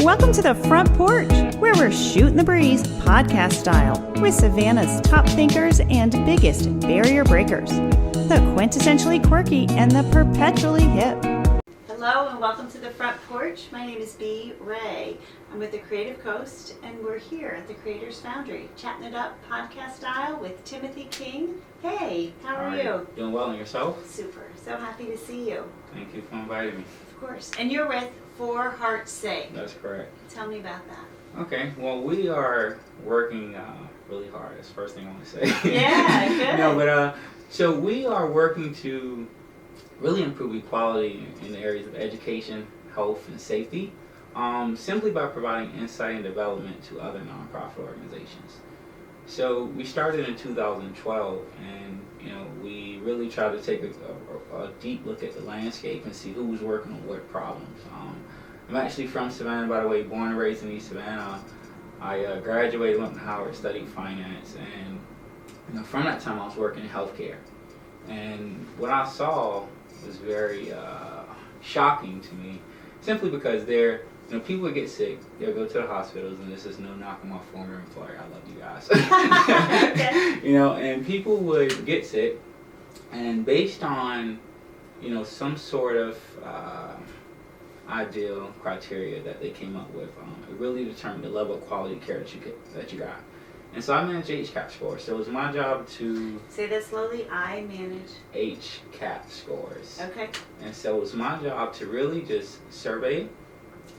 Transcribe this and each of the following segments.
Welcome to the Front Porch, where we're shooting the breeze podcast style with Savannah's top thinkers and biggest barrier breakers, the quintessentially quirky and the perpetually hip. Hello and welcome to the Front Porch. My name is B. Ray. I'm with the Creative Coast and we're here at the Creators Foundry, chatting it up podcast style with Timothy King. Hey, how are you? Doing well, and yourself? Super. So happy to see you. Thank you for inviting me. Of course. And you're with For Heart's Sake. That's correct. Tell me about that. Okay, well, we are working really hard. That's the first thing I want to say. Yeah, good. So we are working to really improve equality in the areas of education, health, and safety, simply by providing insight and development to other nonprofit organizations. So we started in 2012, and we really tried to take a deep look at the landscape and see who was working on what problems. I'm actually from Savannah, by the way, born and raised in East Savannah. I graduated, went to Howard, studied finance, and from that time I was working in healthcare. And what I saw was very shocking to me, simply because people would get sick, they'll go to the hospitals, and this is no knock on my former employer, I love you guys. Okay. And people would get sick, and based on, some sort of ideal criteria that they came up with, it really determined the level of quality care that you got. And so I manage HCAHPS scores. So it was my job to... Say that slowly. I manage... HCAHPS scores. Okay. And so it was my job to really just survey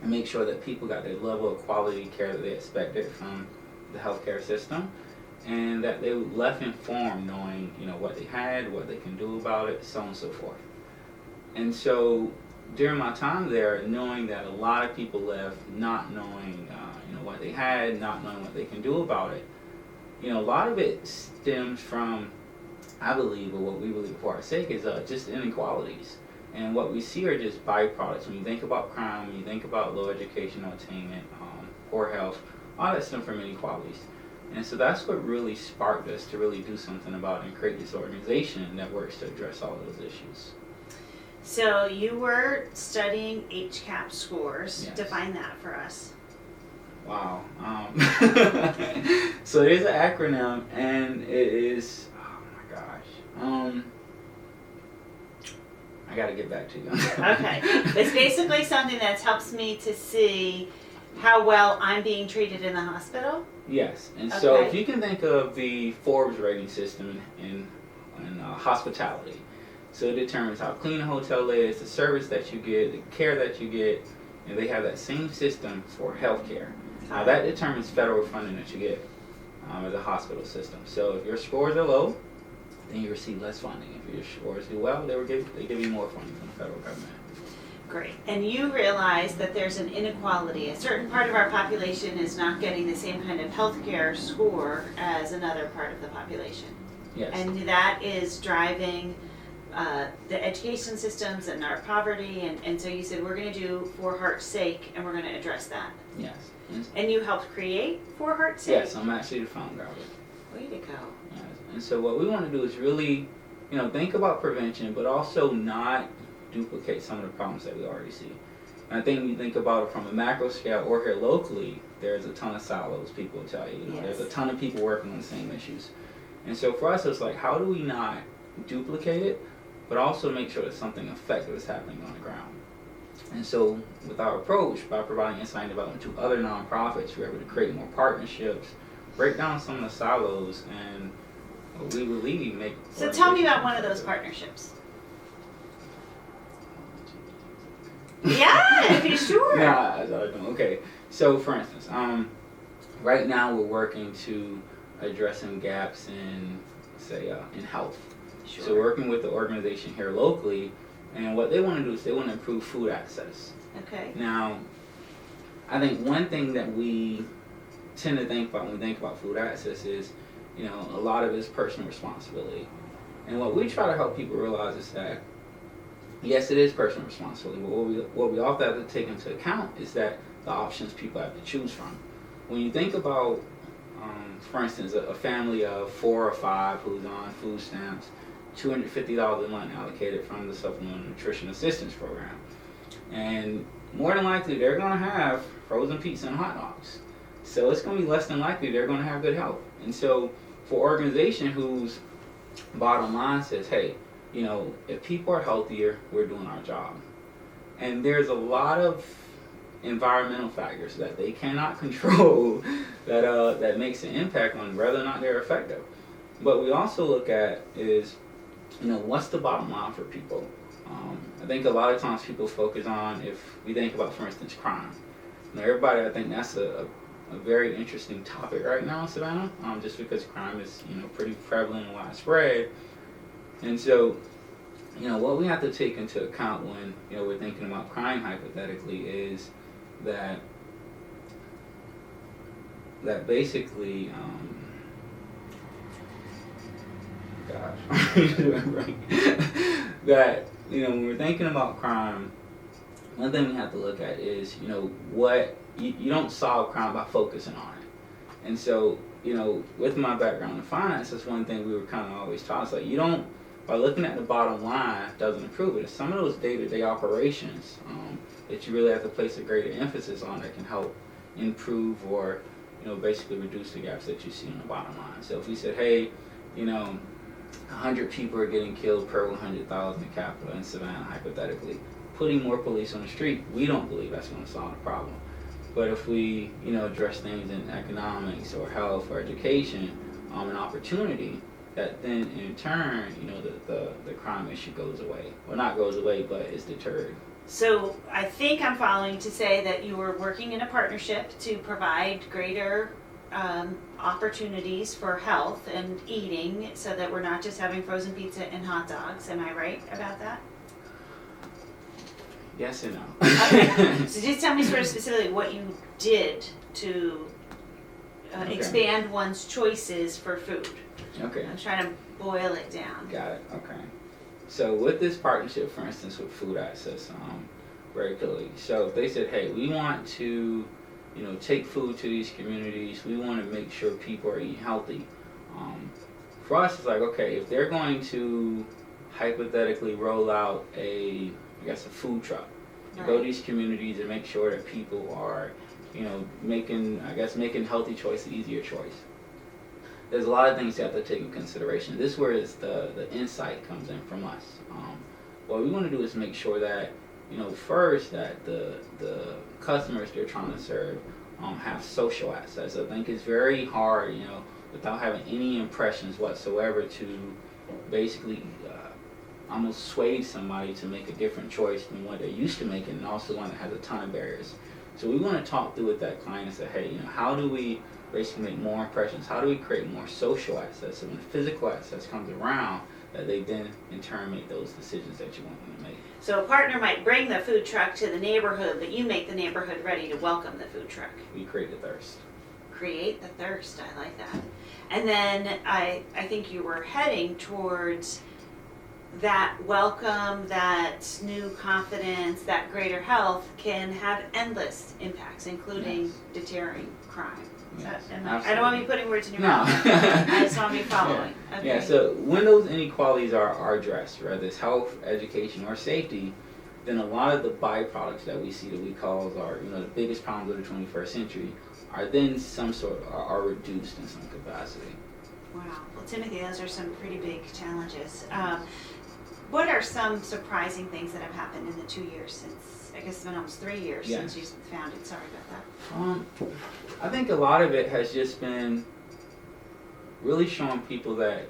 and make sure that people got the level of quality care that they expected from the healthcare system, and that they left informed knowing, what they had, what they can do about it, so on and so forth. And so during my time there, knowing that a lot of people left not knowing, what they had, not knowing what they can do about it, a lot of it stems from, I believe, or what we believe for our sake, is just inequalities. And what we see are just byproducts. When you think about crime, when you think about low educational attainment, poor health, all that stems from inequalities. And so that's what really sparked us to really do something about it and create this organization that works to address all of those issues. So you were studying HCAHPS scores. Yes. Define that for us. Wow. So it is an acronym, and it is, oh my gosh. I got to get back to you. Okay. It's basically something that helps me to see how well I'm being treated in the hospital. Yes. And so Okay. if you can think of the Forbes rating system in hospitality. So it determines how clean a hotel is, the service that you get, the care that you get, and they have that same system for healthcare. Now that determines federal funding that you get as a hospital system. So if your scores are low, then you receive less funding. If your scores do well, they give you more funding from the federal government. Great. And you realize that there's an inequality. A certain part of our population is not getting the same kind of healthcare score as another part of the population. Yes. And that is driving the education systems and our poverty. And so you said, we're going to do For Heart's Sake, and we're going to address that. Yes. And you helped create For Heart's Sake? Yes, I'm actually the founder of it. Way to go. Yes. And so what we want to do is really, think about prevention, but also not duplicate some of the problems that we already see. And I think when you think about it from a macro scale or here locally, there's a ton of silos, people will tell you. Yes. There's a ton of people working on the same issues. And so for us, it's like, how do we not duplicate it, but also make sure that something effective is happening on the ground? And so with our approach, by providing insight and development to other nonprofits, we're able to create more partnerships, break down some of the silos, and we believe make... So tell me about one of those partnerships. Yeah, if you're sure. Okay. So for instance, right now we're working to address some gaps in, say, in health. Sure. So working with the organization here locally, and what they want to do is they want to improve food access. Okay. Now, I think one thing that we tend to think about when we think about food access is, a lot of it is personal responsibility. And what we try to help people realize is that, yes, it is personal responsibility, but what we also have to take into account is that the options people have to choose from. When you think about, for instance, a family of 4 or 5 who's on food stamps, $250 a month allocated from the Supplemental Nutrition Assistance Program. And more than likely they're going to have frozen pizza and hot dogs. So it's going to be less than likely they're going to have good health. And so for an organization whose bottom line says, hey, if people are healthier, we're doing our job. And there's a lot of environmental factors that they cannot control that makes an impact on whether or not they're effective. But we also look at is, what's the bottom line for people? I think a lot of times people focus on, if we think about, for instance, crime. Everybody, I think that's a very interesting topic right now in Savannah, just because crime is, pretty prevalent and widespread. And so, what we have to take into account when, we're thinking about crime hypothetically is that basically, that, when we're thinking about crime, one thing we have to look at is, what, you don't solve crime by focusing on it. And so, with my background in finance, that's one thing we were kind of always taught. It's like, by looking at the bottom line doesn't improve it. It's some of those day-to-day operations that you really have to place a greater emphasis on that can help improve or, basically reduce the gaps that you see on the bottom line. So if we said, hey, 100 people are getting killed per 100,000 capita in Savannah, hypothetically, putting more police on the street, we don't believe that's going to solve the problem. But if we, address things in economics or health or education, and opportunity, that then in turn, the crime issue goes away. Well, not goes away, but is deterred. So I think I'm following to say that you were working in a partnership to provide greater opportunities for health and eating, so that we're not just having frozen pizza and hot dogs. Am I right about that? Yes and no. Okay. So just tell me sort of specifically what you did to Okay. expand one's choices for food. Okay. I'm trying to boil it down. Got it. Okay. So with this partnership, for instance, with Food Access, very clearly. So if they said, hey, we want to, take food to these communities, we want to make sure people are eating healthy. For us, it's like, okay, if they're going to hypothetically roll out a food truck to go to these communities and make sure that people are, making healthy choice the easier choice. There's a lot of things you have to take into consideration. This is where the insight comes in from us. What we want to do is make sure that, first that the customers they're trying to serve have social access. I think it's very hard, without having any impressions whatsoever to basically almost sway somebody to make a different choice than what they're used to making, and also one that has a ton of barriers. So we want to talk through with that client and say, hey, how do we basically make more impressions? How do we create more social access? So when physical access comes around, that they then in turn make those decisions that you want them to make. So a partner might bring the food truck to the neighborhood, but you make the neighborhood ready to welcome the food truck. We create the thirst. Create the thirst. I like that. And then I think you were heading towards that welcome, that new confidence, that greater health can have endless impacts, including deterring crime. Yes, I don't want to be putting words in your No. mouth. I just want to be following. Yeah. Okay. Yeah, so when those inequalities are addressed, whether it's health, education, or safety, then a lot of the byproducts that we see that we call are, the biggest problems of the 21st century are then are reduced in some capacity. Wow. Well, Timothy, those are some pretty big challenges. What are some surprising things that have happened in the 2 years since, I guess it's been almost 3 years since you founded? Sorry about that. I think a lot of it has just been really showing people that,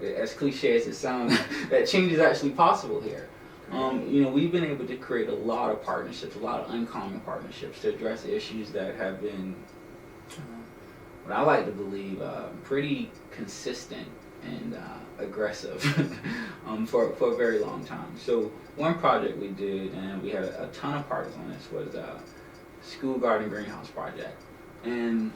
as cliche as it sounds, that change is actually possible here. We've been able to create a lot of partnerships, a lot of uncommon partnerships to address issues that have been, what I like to believe, pretty consistent and aggressive for a very long time. So one project we did, and we had a ton of partners on this, was School Garden Greenhouse Project. And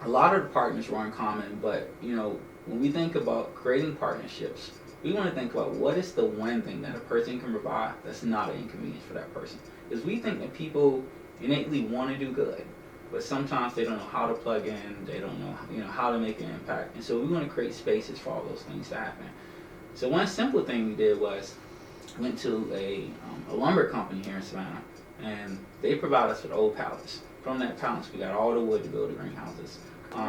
a lot of the partners were uncommon, but when we think about creating partnerships, we want to think about what is the one thing that a person can provide that's not an inconvenience for that person. Because we think that people innately want to do good, but sometimes they don't know how to plug in, they don't know how to make an impact. And so we want to create spaces for all those things to happen. So one simple thing we did was went to a lumber company here in Savannah, and they provide us with old pallets. From that pallets, we got all the wood to build the greenhouses.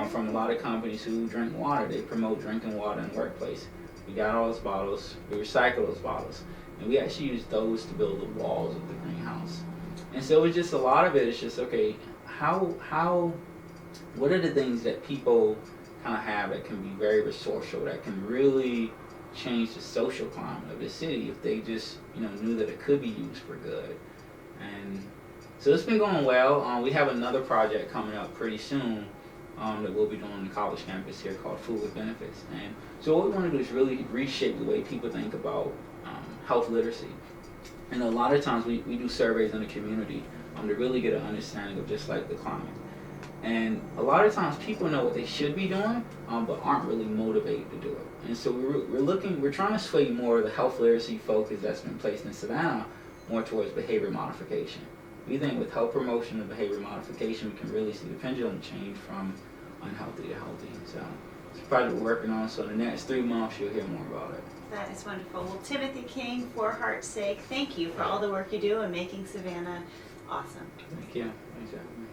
From a lot of companies who drink water, they promote drinking water in the workplace. We got all those bottles, we recycle those bottles, and we actually use those to build the walls of the greenhouse. And so it's just a lot of it. It's just, okay, what are the things that people kind of have that can be very resourceful, that can really change the social climate of the city if they just, knew that it could be used for good. And so it's been going well. We have another project coming up pretty soon that we'll be doing on the college campus here called Food with Benefits. And so what we want to do is really reshape the way people think about health literacy. And a lot of times we do surveys in the community to really get an understanding of just like the climate. And a lot of times people know what they should be doing, but aren't really motivated to do it. And so we're trying to sway more of the health literacy focus that's been placed in Savannah more towards behavior modification. We think with health promotion and behavior modification, we can really see the pendulum change from unhealthy to healthy. So it's a project we're working on. So in the next 3 months, you'll hear more about it. That is wonderful. Well, Timothy King, for Heart's sake, thank you for all the work you do in making Savannah awesome. Thank you. Thanks for having me.